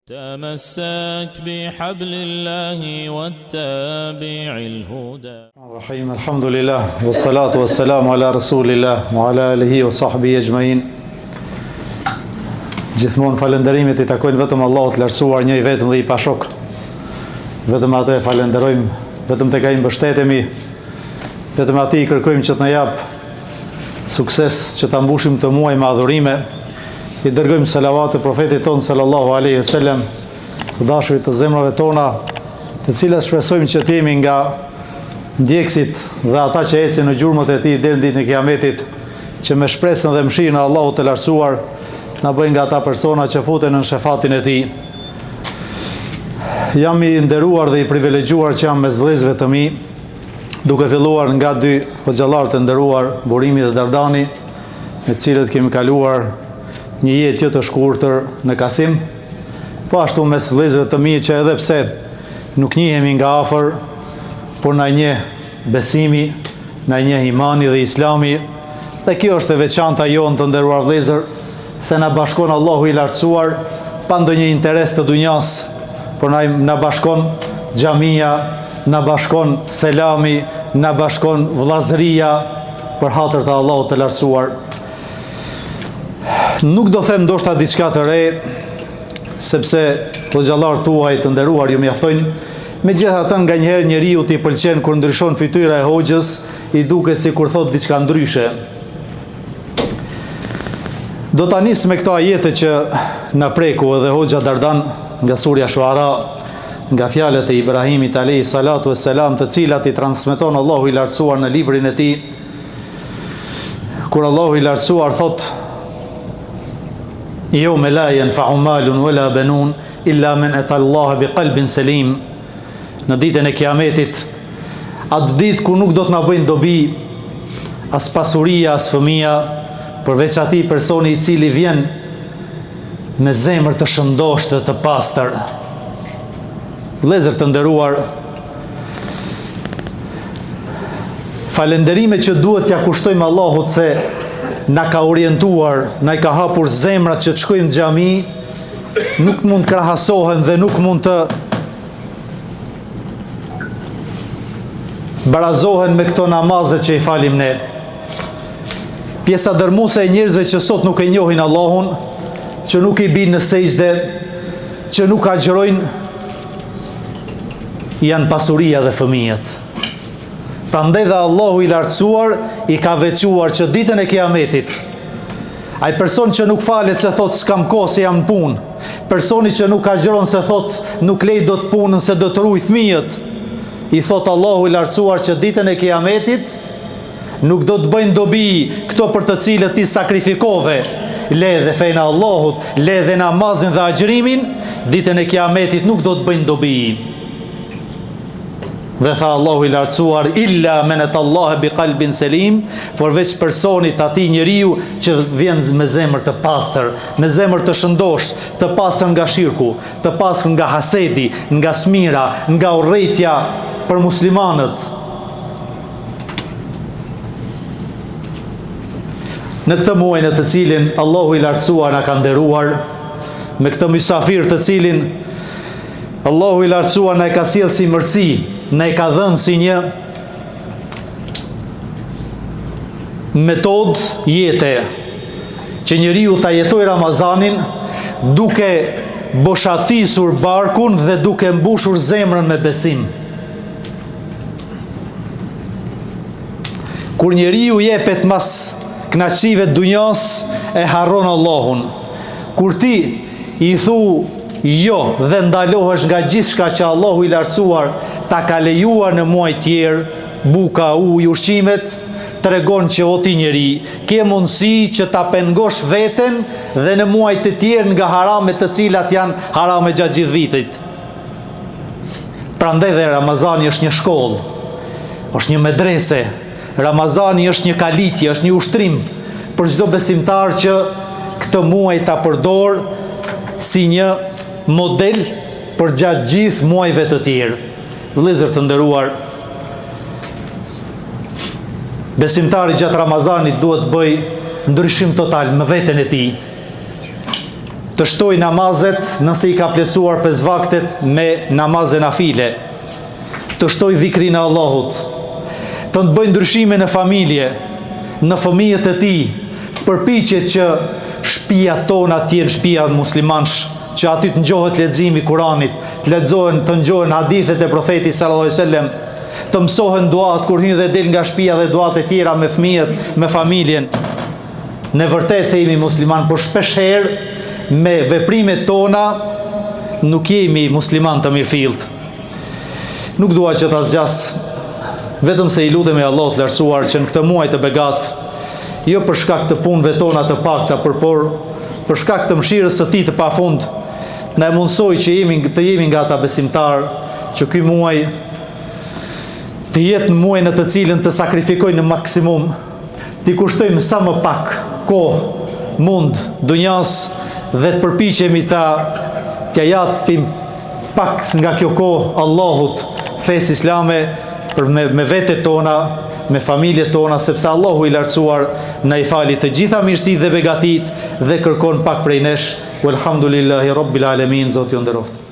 تمسك بحبل الله واتبع الهدى. الرحيم الحمد لله والصلاة والسلام على رسول الله وعلى آله وصحبه أجمعين. Gjithmonë falënderimet I takojnë vetëm Allahut të lartësuar, një I vetëm dhe I pashok. Vetëm atë e falenderojmë, vetëm tek ai mbështetemi, vetëm atij I kërkojmë që të na jap sukses, që ta mbushim të muaj me adhurime. I dërgojmë selavat e profetit tonë sallallahu alaihi wasallam, të dashurit të zemrave tona, të cilat shpresojmë që të jemi nga ndjekësit dhe ata që ecin në gjurmët e tij deri në ditën e Kiametit, që me shpresën dhe mëshirën e Allahut të lartësuar na bëjnë nga ata persona që futen në shefatin e tij. Jam I nderuar dhe I privilegjuar që jam mes vëllezërve të mi, duke filluar nga dy hoxhallar të nderuar, Burimi dhe Dardani, me të cilët kemi kaluar një jetë jo të shkurtër në Kasim, po ashtu mes vëllezërve të mi që edhe pse nuk njihemi nga afër, por na njeh besimi, na njeh imani dhe Islami, dhe kjo është e veçanta jonë të nderuar vëllezër, se na bashkon Allahu I lartësuar pa ndonjë interes të dunjas, por na bashkon xhamia, na bashkon selami, na bashkon vllazëria për hatër të Allahut të lartësuar. Nuk do them ndoshta diçka të re, sepse hoxhallar tuaj të nderuar ju mjaftojnë. Megjithatë nganjëherë njeriu t'i pëlqen kur ndryshon fytyra e hoxhës, I duket sikur thot diçka ndryshe. Do ta nis me këto ajete që na preku edhe hoxha Dardan nga surja Shuara, nga fjalët e Ibrahimit alayhi salatu wassalam, të cilat I transmeton Allahu I lartësuar në librin e tij, kur Allahu I lartësuar thot: "Yawma la yanfa'u malun wala banun illa man ata Allah biqalbin salim." Në ditën e Kiametit, atë ditë ku nuk do të na bëjnë dobi as pasuria, as fëmia, përveç atij personi I cili vjen me zemër të shëndoshtë të pastër. Vëllezër të nderuar, falënderime që duhet t'ja kushtojmë Allahut se na ka orientuar, na I ka hapur zemrat që të shkojmë në xhami, nuk mund të krahasohen dhe nuk mund të barazohen me këto namazet që I falim ne. Pjesa dërmuese e njerëzve që sot nuk e njohin Allahun, që nuk I binë në sejdë, që nuk agjërojnë, janë pasuria dhe fëmijët. Prandaj dhe Allahu I lartësuar I ka veçuar që ditën e Kiametit, ai person që nuk falet se thot s'kam kohë se jam në punë, personi që nuk agjëron se thot nuk lej do të punën se do të ruaj fëmijët, I thot Allahu I lartësuar që ditën e Kiametit nuk do të bëjnë dobi këto për të cilët ti sakrifikove, le dhe fejnë Allahut, le dhe namazin dhe agjërimin, ditën e Kiametit nuk do të bëjnë dobi. Dhe tha Allahu I lartësuar: "Illa man atallaha biqalbin salim", përveç personit atij njeriu që vjen me zemër të pastër, me zemër të shëndosh, të pastër nga shirku, të pastër nga hasedi, nga smira, nga urrëtia për muslimanët. Në këtë muaj në të cilin Allahu I lartësuar na ka nderuar, me këtë mysafir të cilin Allahu I lartësuar na e ka sjellë si mërsi, na e ka dhënë si një metodë jete, që njeriu ta jetojë Ramazanin duke boshatisur barkun dhe duke mbushur zemrën me besim. Kur njeriu jepet mas kënaqësive të dunjas, e harron Allahun. Kur ti I thu jo dhe ndalohesh nga gjithçka që Allahu I lartësuar ta ka lejuar në muaj tjerë, buka, ujë, ushqimet, tregon që o ti njeri, ke mundësi që ta pengosh veten dhe në muaj të tjerë nga haramet të cilat janë harame gjatë gjithë vitit. Prandaj dhe Ramazani është një shkollë, është një medrese. Ramazani është një kalitje, është një ushtrim për çdo besimtar që këtë muaj ta përdor si një model për gjatë gjithë muajve të tjerë. Vëllezër të nderuar, besimtari gjatë Ramazanit duhet bëj ndryshim total me veten e tij. të shtoj namazet nëse i ka plotësuar 5 vaktet me namazet nafile, të shtoj dhikrin e Allahut, të bëjë ndryshime në familje, në fëmijët e tij, përpiqet që shtëpia tona të jenë shtëpia muslimansh, që aty të ngjohet leximi i Kuranit, të ngjohen hadithet e profetit sallallahu alajhi wasallam, të mësohen duat kur hyn dhe del nga shtëpia dhe duat e tjera me fëmijët, me familjen. Ne vërtet themi musliman, por shpesh herë me veprimet tona nuk jemi musliman të mirëfillt. Nuk dua që ta zgjas, vetëm se i lutemi Allahut të lartësuar që në këtë muaj të begat, jo për shkak të punëve tona të pakta, por për shkak të mëshirës së Tij të pafund, na e mundsoj që të jemi nga ata besimtar që ky muaj të jetë në muaj në të cilën të sakrifikojnë në maksimum, t'i kushtojmë sa më pak kohë mund dunjas dhe të përpiqemi t'ja japim pak nga kjo kohë Allahut, fesë islame, me vetet tona, me familjet tona, sepse Allahu i lartësuar na i fali të gjitha mirësitë dhe begatit dhe kërkon pak prej nesh. Walhamdulillahi rabbil alamin. Zoti ju nderoft.